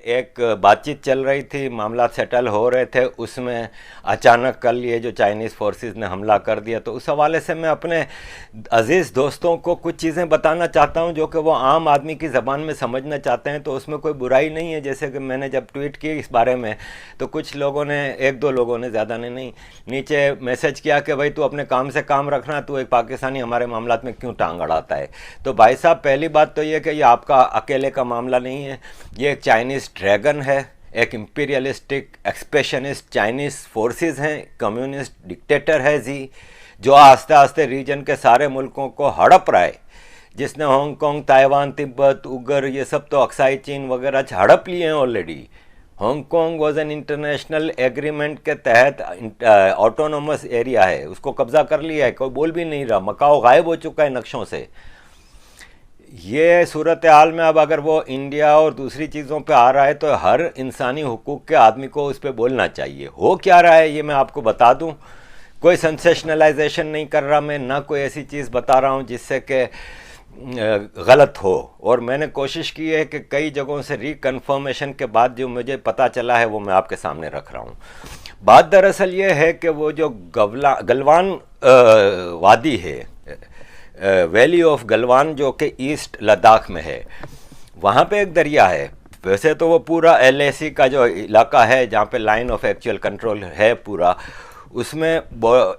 ایک بات چیت چل رہی تھی, معاملات سیٹل ہو رہے تھے, اس میں اچانک کل یہ جو چائنیز فورسز نے حملہ کر دیا, تو اس حوالے سے میں اپنے عزیز دوستوں کو کچھ چیزیں بتانا چاہتا ہوں جو کہ وہ عام آدمی کی زبان میں سمجھنا چاہتے ہیں. تو اس میں کوئی برائی نہیں ہے. جیسے کہ میں نے جب ٹویٹ کی اس بارے میں تو کچھ لوگوں نے, ایک دو لوگوں نے, زیادہ نے نہیں, نیچے میسج کیا کہ بھائی تو اپنے کام سے کام رکھنا, تو ایک پاکستانی ہمارے معاملات میں کیوں ٹانگ اڑاتا ہے. تو بھائی صاحب, پہلی بات تو یہ کہ یہ آپ کا اکیلے کا معاملہ نہیں ہے, یہ ایک چائنیز ڈریگن ہے, ایک امپیریلسٹک ایکسپیشنسٹ چائنیز فورسز ہیں, کمیونسٹ ڈکٹیٹر ہے جو آہستہ آہستہ ریجن کے سارے ملکوں کو ہڑپ رہا ہے, جس نے ہانگ کانگ, تائیوان, تبت, اوگر, یہ سب تو اکسائی چین وغیرہ ہڑپ لیے ہیں already. Hong Kong was an international agreement کے تحت آٹونومس ایریا ہے, اس کو قبضہ کر لیا ہے, کوئی بول بھی نہیں رہا. مکاؤ غائب ہو چکا ہے نقشوں سے. یہ صورتحال میں اب اگر وہ انڈیا اور دوسری چیزوں پہ آ رہا ہے تو ہر انسانی حقوق کے آدمی کو اس پہ بولنا چاہیے. ہو کیا رہا ہے یہ میں آپ کو بتا دوں. کوئی سنسیشنلائزیشن نہیں کر رہا میں, نہ کوئی ایسی چیز بتا رہا ہوں جس سے کہ غلط ہو. اور میں نے کوشش کی ہے کہ کئی جگہوں سے ریکنفرمیشن کے بعد جو مجھے پتہ چلا ہے وہ میں آپ کے سامنے رکھ رہا ہوں. بات دراصل یہ ہے کہ وہ جو گلوان وادی ہے, ویلی آف گلوان, جو کہ ایسٹ لداخ میں ہے, وہاں پہ ایک دریا ہے. ویسے تو وہ پورا LAC کا جو علاقہ ہے جہاں پہ لائن آف ایکچوئل کنٹرول ہے پورا, اس میں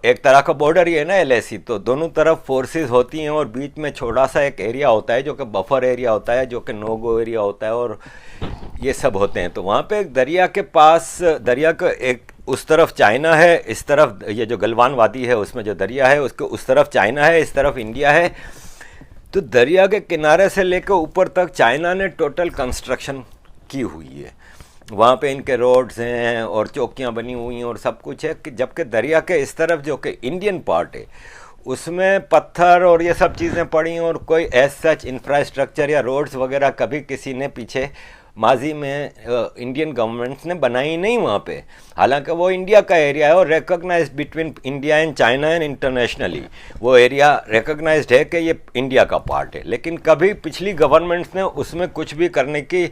ایک طرح کا بارڈر ہی ہے نا LAC, تو دونوں طرف فورسز ہوتی ہیں اور بیچ میں چھوٹا سا ایک ایریا ہوتا ہے جو کہ بفر ایریا ہوتا ہے, جو کہ نو گو ایریا ہوتا ہے, اور یہ سب ہوتے ہیں. تو وہاں پہ ایک دریا کے پاس, دریا کا ایک اس طرف چائنا ہے, اس طرف یہ جو گلوان وادی ہے اس میں جو دریا ہے اس کے اس طرف چائنا ہے, اس طرف انڈیا ہے. تو دریا کے کنارے سے لے کے اوپر تک چائنا نے ٹوٹل کنسٹرکشن کی ہوئی ہے. وہاں پہ ان کے روڈز ہیں اور چوکیاں بنی ہوئی ہیں اور سب کچھ ہے, جبکہ دریا کے اس طرف جو کہ انڈین پارٹ ہے اس میں پتھر اور یہ سب چیزیں پڑی ہیں, اور کوئی ایز سچ انفراسٹرکچر یا روڈز وغیرہ کبھی کسی نے پیچھے ماضی میں انڈین گورنمنٹس نے بنائی نہیں وہاں پہ. حالانکہ وہ انڈیا کا ایریا ہے اور recognized between India and China and internationally وہ ایریا ریکگنائزڈ ہے کہ یہ انڈیا کا پارٹ ہے. لیکن کبھی پچھلی گورنمنٹس نے اس میں کچھ بھی کرنے کی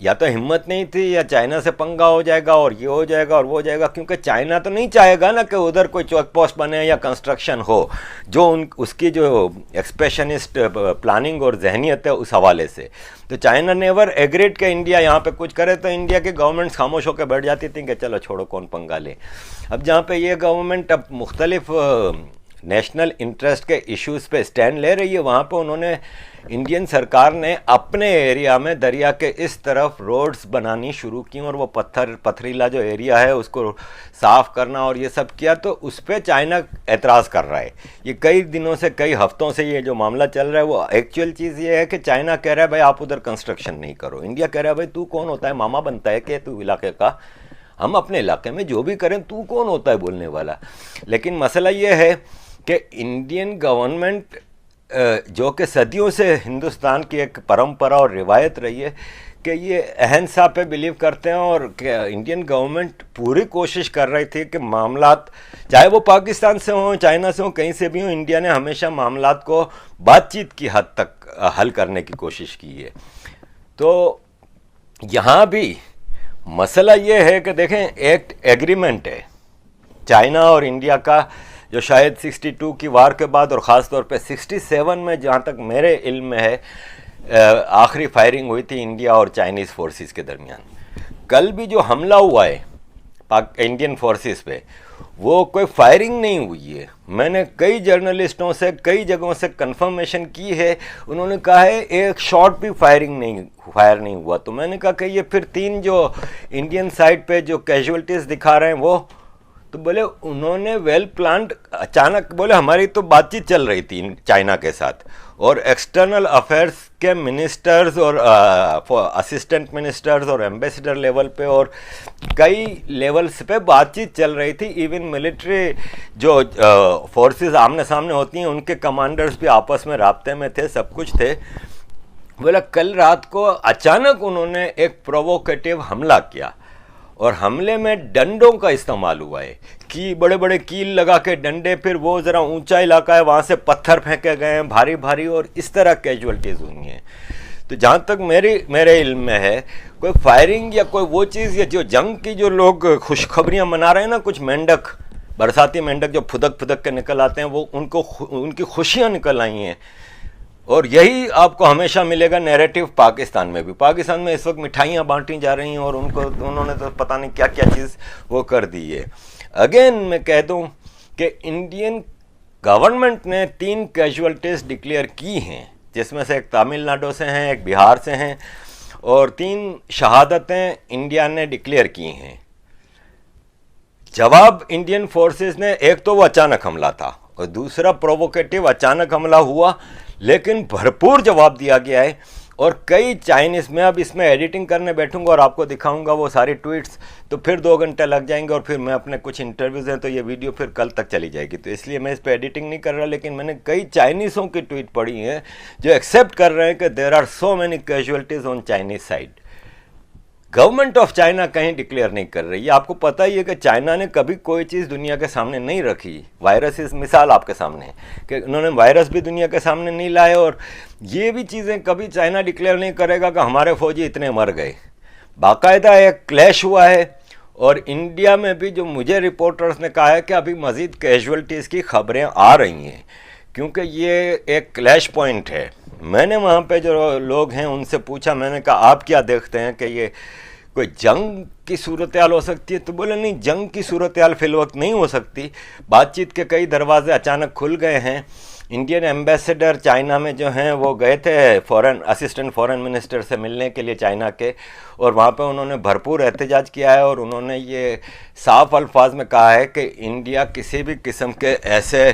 یا تو ہمت نہیں تھی, یا چائنا سے پنگا ہو جائے گا اور یہ ہو جائے گا اور وہ ہو جائے گا, کیونکہ چائنا تو نہیں چاہے گا نا کہ ادھر کوئی چیک پوسٹ بنے یا کنسٹرکشن ہو, جو اس کی جو ایکسپیشنسٹ پلاننگ اور ذہنیت ہے اس حوالے سے. تو چائنا نیور ایگریڈ کہ انڈیا یہاں پہ کچھ کرے, تو انڈیا کی گورنمنٹس خاموش ہو کے بیٹھ جاتی تھیں کہ چلو چھوڑو کون پنگا لے. اب جہاں پہ یہ گورنمنٹ اب مختلف نیشنل انٹرسٹ کے ایشوز پہ سٹینڈ لے رہی ہے, وہاں پہ انہوں نے انڈین سرکار نے اپنے ایریا میں دریا کے اس طرف روڈز بنانی شروع کی, اور وہ پتھریلا جو ایریا ہے اس کو صاف کرنا اور یہ سب کیا. تو اس پہ چائنا اعتراض کر رہا ہے. یہ کئی دنوں سے, کئی ہفتوں سے یہ جو معاملہ چل رہا ہے, وہ ایکچوئل چیز یہ ہے کہ چائنا کہہ رہا ہے بھائی آپ ادھر کنسٹرکشن نہیں کرو. انڈیا کہہ رہا ہے بھائی تو کون ہوتا ہے, ماما بنتا ہے کہ تو علاقے کا, ہم اپنے علاقے میں جو بھی کریں تو کون ہوتا ہے بولنے والا. لیکن مسئلہ یہ ہے کہ انڈین گورنمنٹ جو کہ صدیوں سے ہندوستان کی ایک پرمپرا اور روایت رہی ہے کہ یہ اہنسا پہ بلیو کرتے ہیں, اور کہ انڈین گورنمنٹ پوری کوشش کر رہی تھی کہ معاملات چاہے وہ پاکستان سے ہوں, چائنا سے ہوں, کہیں سے بھی ہوں, انڈیا نے ہمیشہ معاملات کو بات چیت کی حد تک حل کرنے کی کوشش کی ہے. تو یہاں بھی مسئلہ یہ ہے کہ دیکھیں ایک ایگریمنٹ ہے چائنا اور انڈیا کا, جو شاید 62 کی وار کے بعد اور خاص طور پہ 67 میں جہاں تک میرے علم میں ہے آخری فائرنگ ہوئی تھی انڈیا اور چائنیز فورسز کے درمیان. کل بھی جو حملہ ہوا ہے انڈین فورسز پہ وہ کوئی فائرنگ نہیں ہوئی ہے. میں نے کئی جرنلسٹوں سے کئی جگہوں سے کنفرمیشن کی ہے, انہوں نے کہا ہے ایک شاٹ بھی فائر نہیں ہوا. تو میں نے کہا کہ یہ پھر 3 جو انڈین سائڈ پہ جو کیجولٹیز دکھا رہے ہیں وہ, تو بولے انہوں نے ویل پلانڈ, اچانک بولے ہماری تو بات چیت چل رہی تھی چائنا کے ساتھ, اور ایکسٹرنل افیئرس کے منسٹرز اور اسسٹنٹ منسٹرز اور ایمبیسڈر لیول پہ اور کئی لیولز پہ بات چیت چل رہی تھی. ایون ملٹری جو فورسز آمنے سامنے ہوتی ہیں ان کے کمانڈرز بھی آپس میں رابطے میں تھے, سب کچھ تھے. بولا کل رات کو اچانک انہوں نے ایک پرووکیٹو حملہ کیا, اور حملے میں ڈنڈوں کا استعمال ہوا ہے, کی بڑے بڑے کیل لگا کے ڈنڈے, پھر وہ ذرا اونچا علاقہ ہے وہاں سے پتھر پھینکے گئے ہیں بھاری بھاری, اور اس طرح کیجولٹیز ہوئی ہیں. تو جہاں تک میرے علم میں ہے، کوئی فائرنگ یا کوئی وہ چیز، یا جو جنگ کی جو لوگ خوشخبریاں منا رہے ہیں نا، کچھ مینڈک، برساتی مینڈک جو پھدک پھدک کے نکل آتے ہیں، وہ ان کی خوشیاں نکل آئی ہیں. اور یہی آپ کو ہمیشہ ملے گا نیریٹو پاکستان میں بھی. پاکستان میں اس وقت مٹھائیاں بانٹی جا رہی ہیں، اور انہوں نے تو پتہ نہیں کیا کیا چیز وہ کر دی ہے. اگین میں کہہ دوں کہ انڈین گورنمنٹ نے 3 کیجولٹیز ڈکلیئر کی ہیں، جس میں سے ایک تامل ناڈو سے ہیں، ایک بہار سے ہیں، اور 3 شہادتیں انڈیا نے ڈکلیئر کی ہیں. جواب انڈین فورسز نے، ایک تو وہ اچانک حملہ تھا، اور دوسرا پرووکیٹو اچانک حملہ ہوا، لیکن بھرپور جواب دیا گیا ہے. اور کئی چائنیز، میں اب اس میں ایڈیٹنگ کرنے بیٹھوں گا اور آپ کو دکھاؤں گا وہ ساری ٹویٹس، تو پھر 2 گھنٹے لگ جائیں گے، اور پھر میں اپنے کچھ انٹرویوز ہیں تو یہ ویڈیو پھر کل تک چلی جائے گی، تو اس لیے میں اس پہ ایڈیٹنگ نہیں کر رہا. لیکن میں نے کئی چائنیزوں کی ٹویٹ پڑھی ہیں جو ایکسیپٹ کر رہے ہیں کہ there are so many casualties on Chinese side. Government of China کہیں ڈکلیئر نہیں کر رہی ہے. آپ کو پتہ ہی ہے کہ چائنا نے کبھی کوئی چیز دنیا کے سامنے نہیں رکھی. وائرس اس مثال آپ کے سامنے ہے کہ انہوں نے وائرس بھی دنیا کے سامنے نہیں لائے، اور یہ بھی چیزیں کبھی چائنا ڈکلیئر نہیں کرے گا کہ ہمارے فوجی اتنے مر گئے. باقاعدہ ایک کلیش ہوا ہے، اور انڈیا میں بھی جو مجھے رپورٹرز نے کہا ہے کہ ابھی مزید کیجولٹیز کی خبریں آ رہی ہیں، کیونکہ یہ ایک کلیش پوائنٹ ہے. میں نے وہاں پہ جو لوگ ہیں ان سے پوچھا، میں نے کہا آپ کیا دیکھتے ہیں کہ یہ کوئی جنگ کی صورتحال ہو سکتی ہے؟ تو بولے نہیں، جنگ کی صورتحال فی الوقت نہیں ہو سکتی. بات چیت کے کئی دروازے اچانک کھل گئے ہیں. انڈین ایمبیسیڈر چائنا میں جو ہیں وہ گئے تھے اسسٹنٹ فورن منسٹر سے ملنے کے لیے چائنا کے، اور وہاں پہ انہوں نے بھرپور احتجاج کیا ہے، اور انہوں نے یہ صاف الفاظ میں کہا ہے کہ انڈیا کسی بھی قسم کے ایسے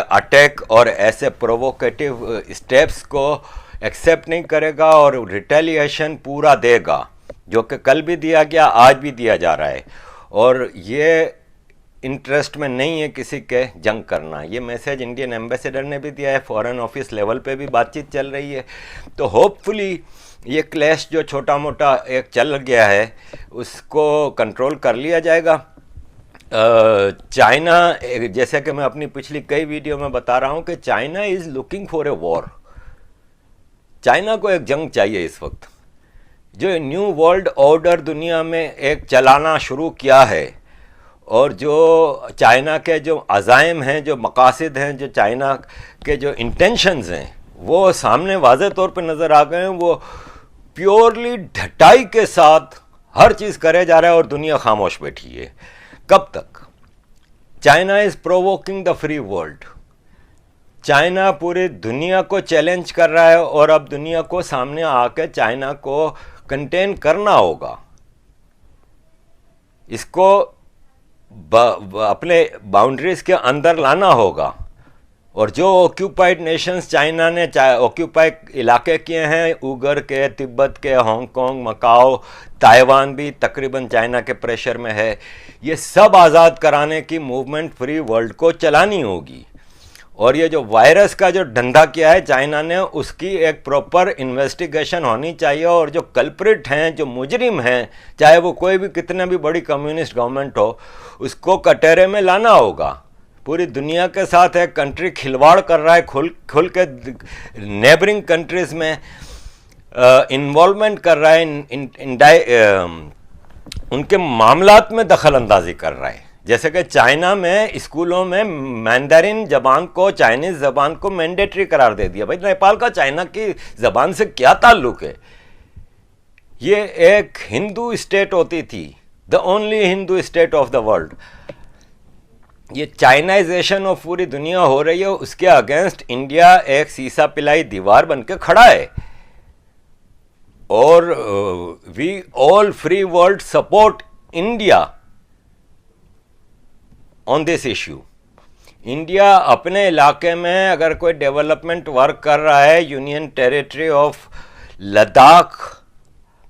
اٹیک اور ایسے پرووکیٹو اسٹیپس کو ایکسیپٹ نہیں کرے گا، اور ریٹیلیشن پورا دے گا، جو کہ کل بھی دیا گیا، آج بھی دیا جا رہا ہے. اور یہ انٹرسٹ میں نہیں ہے کسی کے جنگ کرنا. یہ میسیج انڈین ایمبیسیڈر نے بھی دیا ہے، فورن آفس لیول پہ بھی بات چیت چل رہی ہے. تو ہوپ فلی یہ کلیش جو چھوٹا موٹا ایک چل گیا ہے اس کو کنٹرول کر لیا جائے گا. چائنا، جیسے کہ میں اپنی پچھلی کئی ویڈیو میں بتا رہا ہوں کہ China is looking for a war. China کو ایک جنگ چاہیے اس وقت. جو نیو ورلڈ آرڈر دنیا میں ایک چلانا شروع کیا ہے، اور جو چائنا کے جو عزائم ہیں، جو مقاصد ہیں، جو چائنا کے جو انٹینشنز ہیں، وہ سامنے واضح طور پہ نظر آ گئے ہیں. وہ پیورلی ڈھٹائی کے ساتھ ہر چیز کرے جا رہا ہے، اور دنیا خاموش بیٹھی ہے. کب تک؟ China is provoking the free world. China پوری دنیا کو چیلنج کر رہا ہے، اور اب دنیا کو سامنے آ کے چائنا کو کنٹین کرنا ہوگا. اس کو اپنے باؤنڈریز کے اندر لانا ہوگا. اور جو آکیوپائڈ نیشنز چائنا نے آکیوپائی علاقے کیے ہیں، اوگر کے، تبت کے، ہانگ کانگ، مکاؤ، تائیوان بھی تقریباً چائنا کے پریشر میں ہے، یہ سب آزاد کرانے کی موومنٹ فری ورلڈ کو چلانی ہوگی. اور یہ جو وائرس کا جو دھندا کیا ہے چائنا نے، اس کی ایک پراپر انویسٹیگیشن ہونی چاہیے. اور جو کلپریٹ ہیں، جو مجرم ہیں، چاہے وہ کوئی بھی کتنے بھی بڑی کمیونسٹ گورنمنٹ ہو، اس کو کٹہرے میں لانا ہوگا. پوری دنیا کے ساتھ ایک کنٹری کھلواڑ کر رہا ہے، کھل کے نیبرنگ کنٹریز میں انوالومنٹ کر رہا ہے، ان کے معاملات میں دخل اندازی کر رہا ہے. جیسے کہ چائنا میں اسکولوں میں مینڈرن زبان کو، چائنیز زبان کو مینڈیٹری قرار دے دیا. بھائی نیپال کا چائنا کی زبان سے کیا تعلق ہے؟ یہ ایک ہندو اسٹیٹ ہوتی تھی، the only Hindu state of the world. یہ چائنائزیشن آف پوری دنیا ہو رہی ہے، اس کے اگینسٹ انڈیا ایک سیسا پلائی دیوار بن کے کھڑا ہے. اور we all free world support India on this issue. India اپنے علاقے میں اگر کوئی ڈیولپمنٹ ورک کر رہا ہے، یونین ٹیریٹری آف لداخ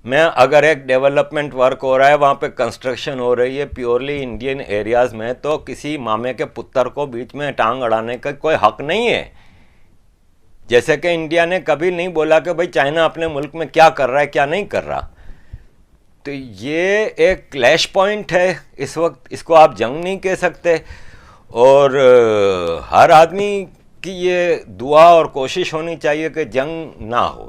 میں اگر ایک ڈیولپمنٹ ورک ہو رہا ہے، وہاں پہ کنسٹرکشن ہو رہی ہے پیورلی انڈین ایریاز میں، تو کسی مامے کے پتر کو بیچ میں ٹانگ اڑانے کا کوئی حق نہیں ہے. جیسے کہ انڈیا نے کبھی نہیں بولا کہ بھائی چائنا اپنے ملک میں کیا کر رہا ہے، کیا نہیں کر رہا. تو یہ ایک کلیش پوائنٹ ہے اس وقت، اس کو آپ جنگ نہیں کہہ سکتے. اور ہر آدمی کی یہ دعا اور کوشش ہونی چاہیے کہ جنگ نہ ہو.